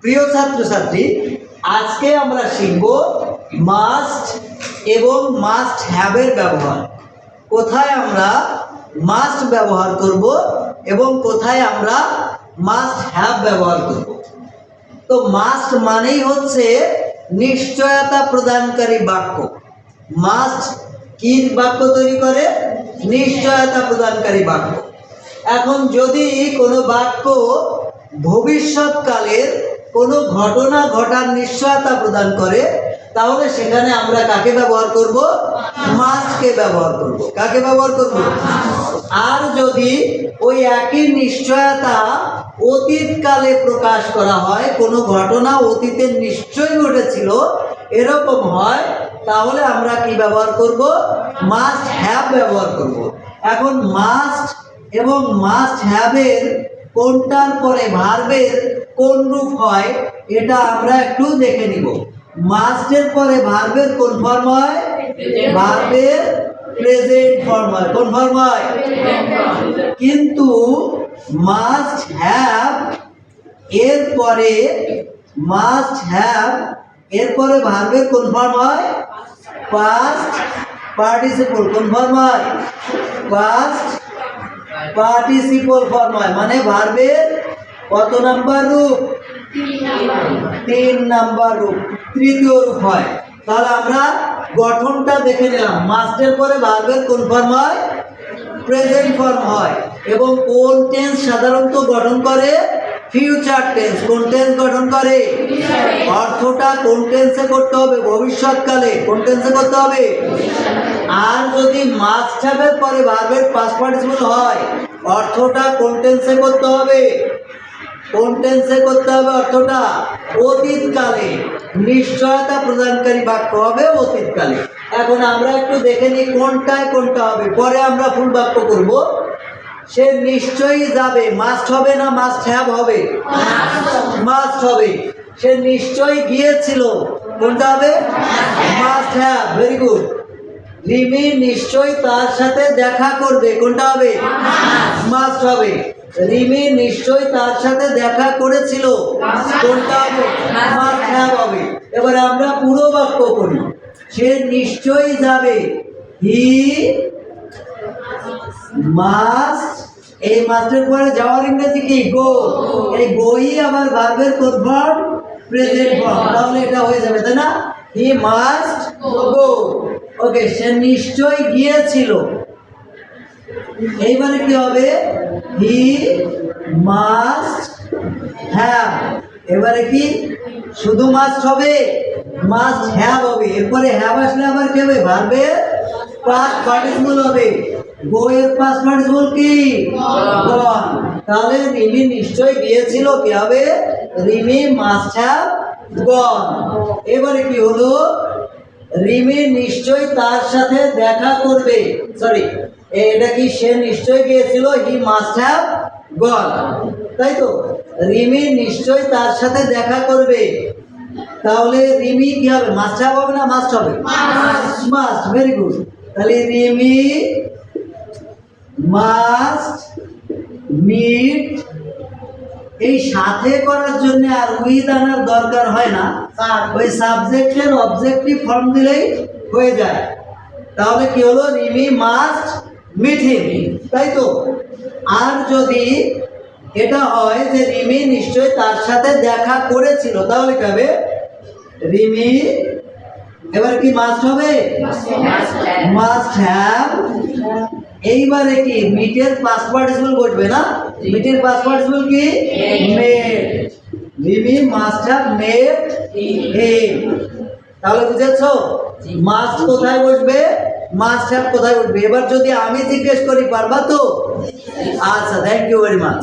প্রিয় ছাত্রছাত্রী, আজকে আমরা শিখব মাস্ট এবং মাস্ট হ্যাভের ব্যবহার। কোথায় আমরা মাস্ট ব্যবহার করব এবং কোথায় আমরা মাস্ট হ্যাভ ব্যবহার করব। তো মাস্ট মানেই হচ্ছে নিশ্চয়তা প্রদানকারী বাক্য। মাস্ট কি বাক্য তৈরি করে? নিশ্চয়তা প্রদানকারী বাক্য। এখন যদি কোনো বাক্য ভবিষ্যৎকালের কোনো ঘটনা ঘটার নিশ্চয়তা প্রদান করে, তাহলে সেখানে আমরা কাকে ব্যবহার করব? মাস্টকে ব্যবহার করব। কাকে ব্যবহার করব? আর যদি ওই একই নিশ্চয়তা অতীতকালে প্রকাশ করা হয়, কোনো ঘটনা অতীতে নিশ্চয়ই ঘটেছিল এরকম হয়, তাহলে আমরা কি ব্যবহার করব? মাস্ট হ্যাভ ব্যবহার করব। এখন মাস্ট এবং মাস্ট হ্যাভের কোনটার পরে ভার্বের কোন রূপ হয় এটা আমরা একটু দেখে নিব। মাস্টের পরে ভার্বের কোন ফর্ম হয়? ভার্বের প্রেজেন্ট ফর্ম হয়। কোন ফর্ম হয়? কিন্তু মাস্ট হ্যাভ এর পরে ভার্বের কোন ফর্ম হয়? Past participle. কোন ফর্ম হয়? পাস্ট পার্টিসিপল ফর্ম হয়। মানে ভার্বের কত নাম্বার রূপ? 3 নাম্বার রূপ, তৃতীয় রূপ হয়। তাহলে আমরা গঠনটা দেখে নিলাম। মাস্টের পরে ভার্বের কোন ফর্ম হয়? প্রেজেন্ট ফর্ম হয়। এবং কোন টেন্স সাধারণত গঠন করে? Future tense. কোন টেন্স গঠন করে? অর্থটা কোন টেন্সে করতে হবে? ভবিষ্যৎকালে। কোন টেন্সে করতে হবে? আর যদি মাস্ট হ্যাভের পরে ভার্বের পাস্ট পার্টিসিপল হয়, অর্থটা কোন টেন্সে করতে হবে? কোন টেন্সে করতে হবে? অর্থটা অতীতকালে। নিশ্চয়তা প্রদানকারী বাক্য হবে অতীতকালে। এখন আমরা একটু দেখে নিই কোনটায় কোনটা হবে, পরে আমরা ফুল বাক্য করব। সে নিশ্চয়ই যাবে, মাস্ট হবে না মাস্ট হ্যাভ হবে? মাস্ট হবে। সে নিশ্চয়ই গিয়েছিল, কোনটা হবে? Must have. Very good. Rimi নিশ্চয়ই তার সাথে দেখা করবে, কোনটা হবে? মাস্ট হবে। রিমি নিশ্চয়ই তার সাথে দেখা করেছিল, কোনটা হবে? মাস্ট হ্যাভ হবে। এবারে আমরা পুরো বাক্য করি। সে নিশ্চয়ই যাবে, হি মাস্ট। এই মাস্টের পরে যাওয়ার ইংরেজি কি? গো। এই গোই আবার ভার্বের কোন ফর্ম? Present form. তাহলে এটা হয়ে যাবে, তাই না? He must go. ওকে, সে নিশ্চয়ই গিয়েছিল। এইবারে কি হবে? He must have. এবারে কি শুধু মাস্ট হবে? মাস্ট হ্যাভ হবে। এরপরে হ্যাভ আসলে আবার কি হবে? ভার্বের পাস্ট পার্টিসিপল হবে। গো এর পাস্ট পার্টিসিপল কি? গন। তাহলে রিমি নিশ্চয়ই গিয়েছিল, কি হবে? Rimi must have gone. এবারে কি হলো? রিমি নিশ্চয়ই তার সাথে দেখা করবে। সরি, এটা কি? সে নিশ্চয়ই গিয়েছিল, হি মাস্ট হ্যাভ গন, তাই তো? রিমি নিশ্চয়ই তার সাথে দেখা করবে। তাহলে রিমি কি হবে? মাস্ট হ্যাভ হবে না মাস্ট হবে? মাস্ট। Very good. তাহলে রিমি মাস্ট মিট। এই সাথে করার জন্য আর উইথ আনার দরকার হয় না, ওই সাবজেক্টের অবজেক্টিভ ফর্ম দিলেই হয়ে যায়। তাহলে কি হলো? রিমি মাস্ট মিট হিম, তাই তো? আর যদি এটা হয় যে রিমি নিশ্চয়ই তার সাথে দেখা করেছিল, তাহলে কি হবে? রিমি এবার কি মাস্ট হবে? Must have. এইবারে কি মিটের পাস্ট পার্টিসিপল বসবে না? মিটের পাস্ট পার্টিসিপল কি? Made. Rimi must have made him. তাহলে বুঝেছো মাস্ট কোথায় বসবে, মাস্ট হ্যাভ কোথায় বসবে। এবার যদি আমি জিজ্ঞেস করি, পারবা তো? আচ্ছা, থ্যাংক ইউ ভেরি মাচ।